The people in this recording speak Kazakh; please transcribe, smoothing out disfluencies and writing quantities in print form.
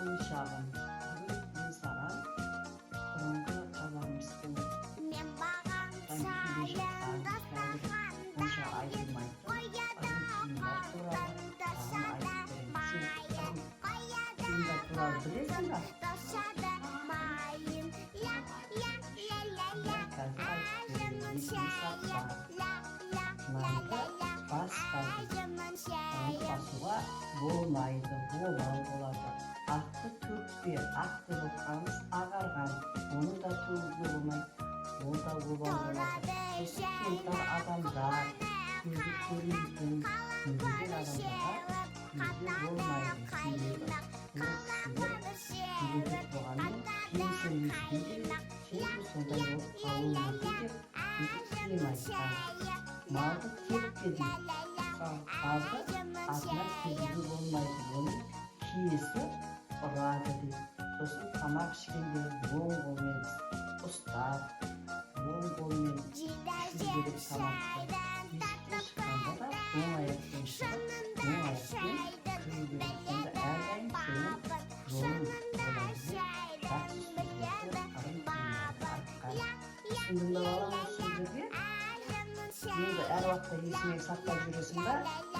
Uşağım, ben sana bұрынғы қаламымыздың Мен бағам сайын онша айтылмайды. қояды тосады майын қояды Сендер туралы білесің бе? тосады майын ля ля ля ля ля ажымын шәйі ля ля ля ля ля ажымын шәйі басуға болмайды, болал болады. Ақты төкпе, ақты бұққаныз ағарған, оны да төгуге болмайды, ол да болал болады. Кемтар адамдар, көзі көрмейтін, мүгедек адамдарға мүгедек болмайды. Себебі ол кісілер мүгедек болғанмен кейсін өзінде сен сондай болып қалуы мүмкін деп сөйтіп айтқан. Малды теппе дейді. Малды атына тегуге болмайды, оның киесі ұрады дейді. Сосын тамақ ішкенде оң қолмен ұстап, оң қолмен ішу керек тамақты. Есікке шыққанда да оң аяқпен шығып, оң аяқпен кіру керек. Сонда әрдайым сенің жолың болады деп жақсы сөздерді түсіндім бе балам осы сөздерге? Енді әр уақытта есіңе сақтап жүресің бе?